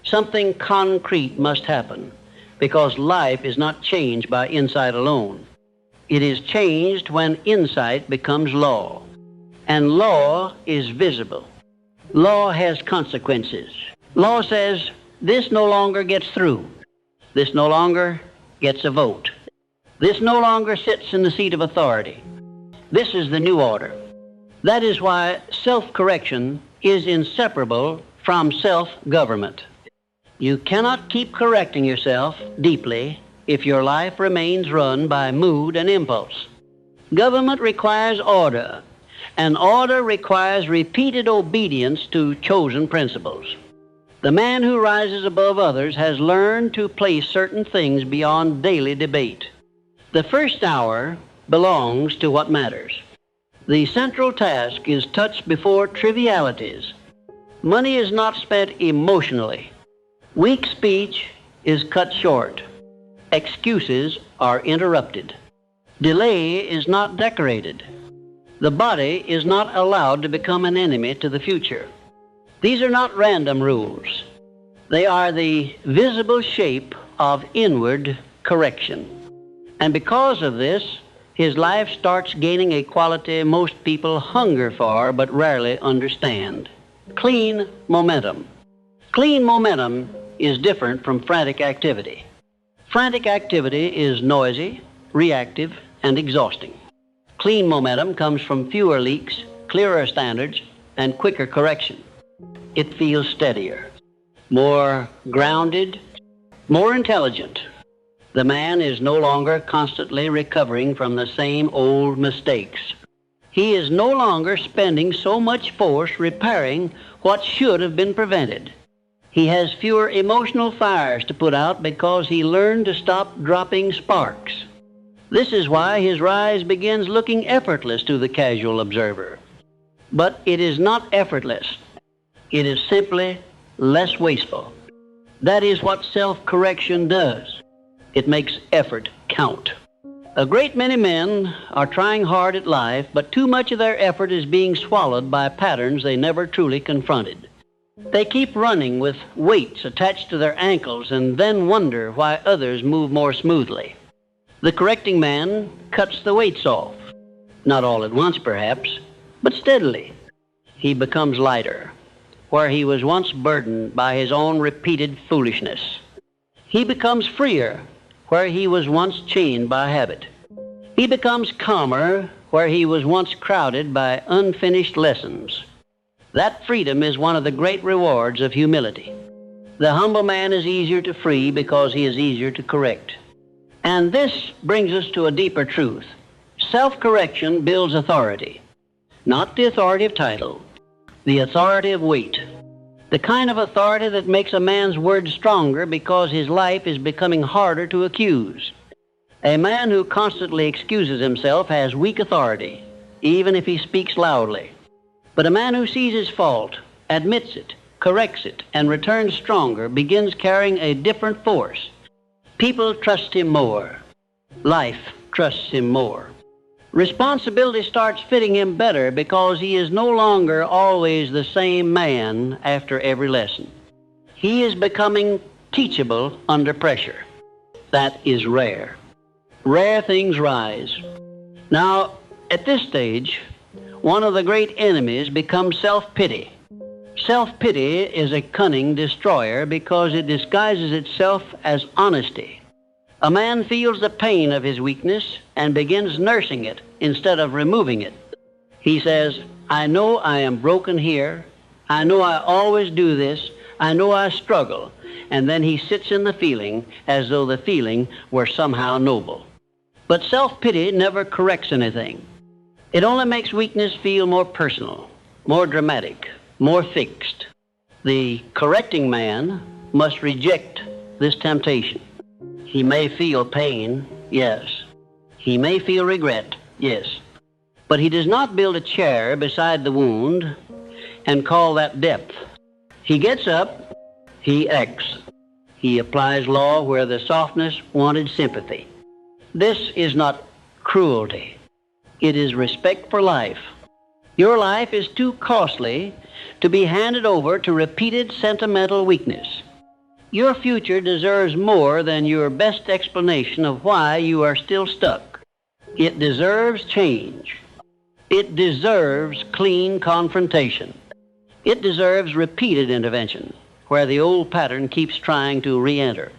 Something concrete must happen because life is not changed by insight alone. It is changed when insight becomes law. And law is visible. Law has consequences. Law says this no longer gets through. This no longer gets a vote. This no longer sits in the seat of authority. This is the new order. That is why self-correction is inseparable from self-government. You cannot keep correcting yourself deeply if your life remains run by mood and impulse. Government requires order, and order requires repeated obedience to chosen principles. The man who rises above others has learned to place certain things beyond daily debate. The first hour belongs to what matters. The central task is touched before trivialities. Money is not spent emotionally. Weak speech is cut short. Excuses are interrupted. Delay is not decorated. The body is not allowed to become an enemy to the future. These are not random rules. They are the visible shape of inward correction. And because of this, his life starts gaining a quality most people hunger for but rarely understand. Clean momentum. Clean momentum is different from frantic activity. Frantic activity is noisy, reactive, and exhausting. Clean momentum comes from fewer leaks, clearer standards, and quicker correction. It feels steadier, more grounded, more intelligent. The man is no longer constantly recovering from the same old mistakes. He is no longer spending so much force repairing what should have been prevented. He has fewer emotional fires to put out because he learned to stop dropping sparks. This is why his rise begins looking effortless to the casual observer. But it is not effortless. It is simply less wasteful. That is what self-correction does. It makes effort count. A great many men are trying hard at life, but too much of their effort is being swallowed by patterns they never truly confronted. They keep running with weights attached to their ankles and then wonder why others move more smoothly. The correcting man cuts the weights off. Not all at once, perhaps, but steadily. He becomes lighter, where he was once burdened by his own repeated foolishness. He becomes freer, where he was once chained by habit. He becomes calmer, where he was once crowded by unfinished lessons. That freedom is one of the great rewards of humility. The humble man is easier to free because he is easier to correct. And this brings us to a deeper truth. Self-correction builds authority, not the authority of title, the authority of weight. The kind of authority that makes a man's word stronger because his life is becoming harder to accuse. A man who constantly excuses himself has weak authority, even if he speaks loudly. But a man who sees his fault, admits it, corrects it, and returns stronger, begins carrying a different force. People trust him more. Life trusts him more. Responsibility starts fitting him better because he is no longer always the same man after every lesson. He is becoming teachable under pressure. That is rare. Rare things rise. Now, at this stage, one of the great enemies becomes self-pity. Self-pity is a cunning destroyer because it disguises itself as honesty. A man feels the pain of his weakness and begins nursing it instead of removing it. He says, I know I am broken here. I know I always do this. I know I struggle. And then he sits in the feeling as though the feeling were somehow noble. But self-pity never corrects anything. It only makes weakness feel more personal, more dramatic, more fixed. The correcting man must reject this temptation. He may feel pain, yes. He may feel regret, yes. But he does not build a chair beside the wound and call that depth. He gets up, he acts. He applies law where the softness wanted sympathy. This is not cruelty. It is respect for life. Your life is too costly to be handed over to repeated sentimental weakness. Your future deserves more than your best explanation of why you are still stuck. It deserves change. It deserves clean confrontation. It deserves repeated intervention, where the old pattern keeps trying to re-enter.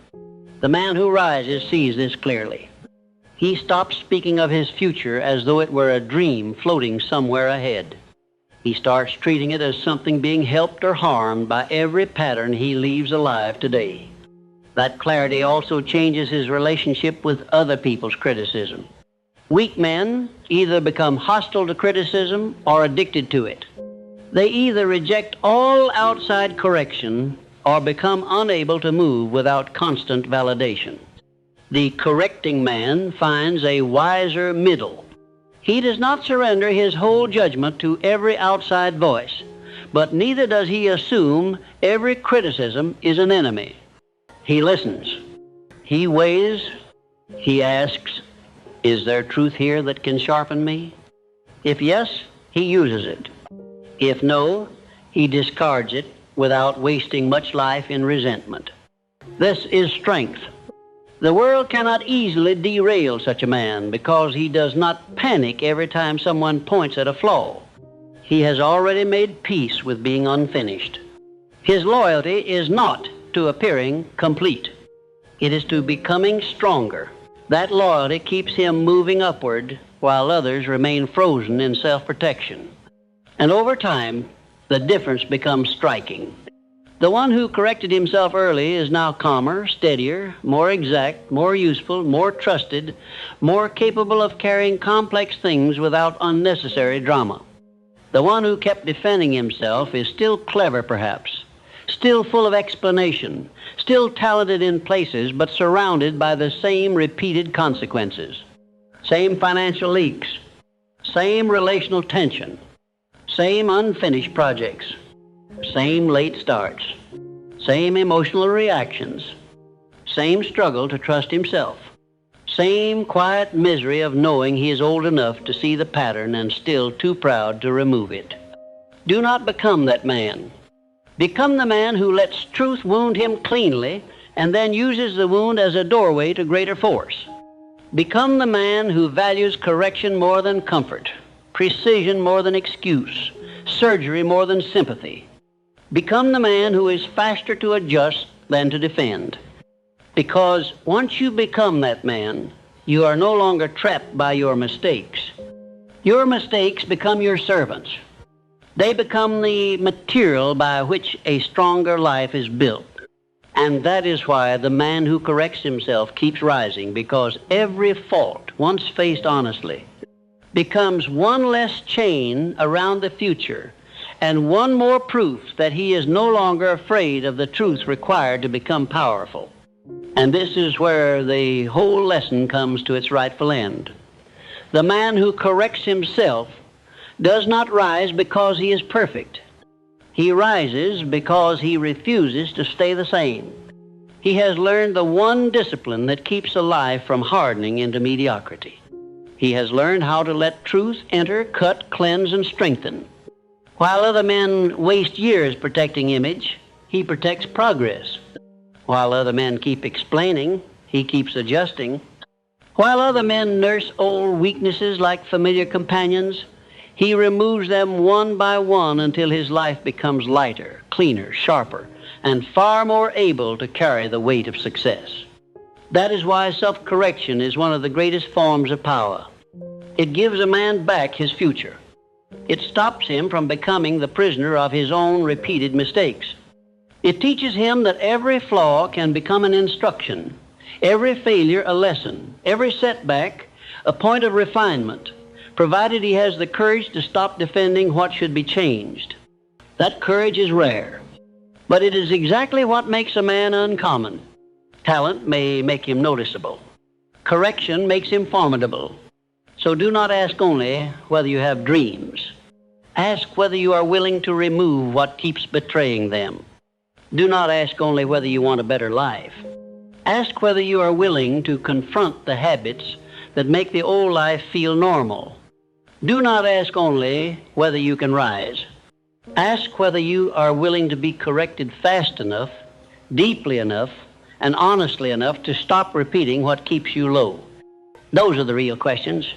The man who rises sees this clearly. He stops speaking of his future as though it were a dream floating somewhere ahead. He starts treating it as something being helped or harmed by every pattern he leaves alive today. That clarity also changes his relationship with other people's criticism. Weak men either become hostile to criticism or addicted to it. They either reject all outside correction or become unable to move without constant validation. The correcting man finds a wiser middle. He does not surrender his whole judgment to every outside voice, but neither does he assume every criticism is an enemy. He listens. He weighs. He asks, is there truth here that can sharpen me? If yes, he uses it. If no, he discards it without wasting much life in resentment. This is strength. The world cannot easily derail such a man because he does not panic every time someone points at a flaw. He has already made peace with being unfinished. His loyalty is not to appearing complete. It is to becoming stronger. That loyalty keeps him moving upward while others remain frozen in self-protection. And over time, the difference becomes striking. The one who corrected himself early is now calmer, steadier, more exact, more useful, more trusted, more capable of carrying complex things without unnecessary drama. The one who kept defending himself is still clever, perhaps, still full of explanation, still talented in places, but surrounded by the same repeated consequences. Same financial leaks, same relational tension, same unfinished projects, same late starts, same emotional reactions, same struggle to trust himself, same quiet misery of knowing he is old enough to see the pattern and still too proud to remove it. Do not become that man. Become the man who lets truth wound him cleanly and then uses the wound as a doorway to greater force. Become the man who values correction more than comfort, precision more than excuse, surgery more than sympathy. Become the man who is faster to adjust than to defend. Because once you become that man, you are no longer trapped by your mistakes. Your mistakes become your servants. They become the material by which a stronger life is built. And that is why the man who corrects himself keeps rising, because every fault, once faced honestly, becomes one less chain around the future and one more proof that he is no longer afraid of the truth required to become powerful. And this is where the whole lesson comes to its rightful end. The man who corrects himself does not rise because he is perfect. He rises because he refuses to stay the same. He has learned the one discipline that keeps a life from hardening into mediocrity. He has learned how to let truth enter, cut, cleanse, and strengthen. While other men waste years protecting image, he protects progress. While other men keep explaining, he keeps adjusting. While other men nurse old weaknesses like familiar companions, he removes them one by one until his life becomes lighter, cleaner, sharper, and far more able to carry the weight of success. That is why self-correction is one of the greatest forms of power. It gives a man back his future. It stops him from becoming the prisoner of his own repeated mistakes. It teaches him that every flaw can become an instruction, every failure a lesson, every setback a point of refinement, provided he has the courage to stop defending what should be changed. That courage is rare, but it is exactly what makes a man uncommon. Talent may make him noticeable. Correction makes him formidable. So do not ask only whether you have dreams. Ask whether you are willing to remove what keeps betraying them. Do not ask only whether you want a better life. Ask whether you are willing to confront the habits that make the old life feel normal. Do not ask only whether you can rise. Ask whether you are willing to be corrected fast enough, deeply enough, and honestly enough to stop repeating what keeps you low. Those are the real questions.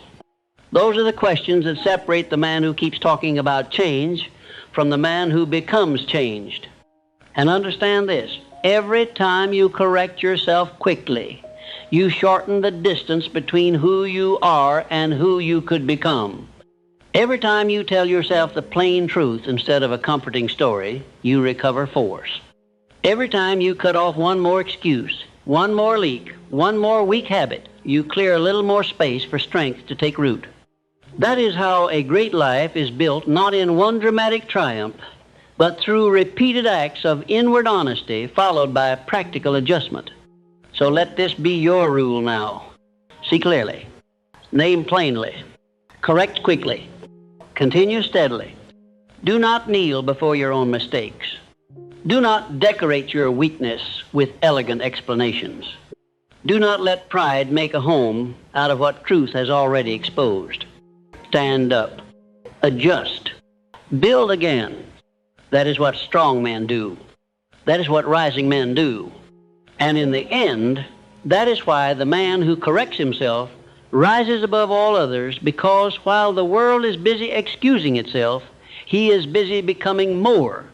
Those are the questions that separate the man who keeps talking about change from the man who becomes changed. And understand this, every time you correct yourself quickly, you shorten the distance between who you are and who you could become. Every time you tell yourself the plain truth instead of a comforting story, you recover force. Every time you cut off one more excuse, one more leak, one more weak habit, you clear a little more space for strength to take root. That is how a great life is built, not in one dramatic triumph, but through repeated acts of inward honesty followed by practical adjustment. So let this be your rule now. See clearly. Name plainly. Correct quickly. Continue steadily. Do not kneel before your own mistakes. Do not decorate your weakness with elegant explanations. Do not let pride make a home out of what truth has already exposed. Stand up. Adjust. Build again. That is what strong men do. That is what rising men do. And in the end, that is why the man who corrects himself rises above all others, because while the world is busy excusing itself, he is busy becoming more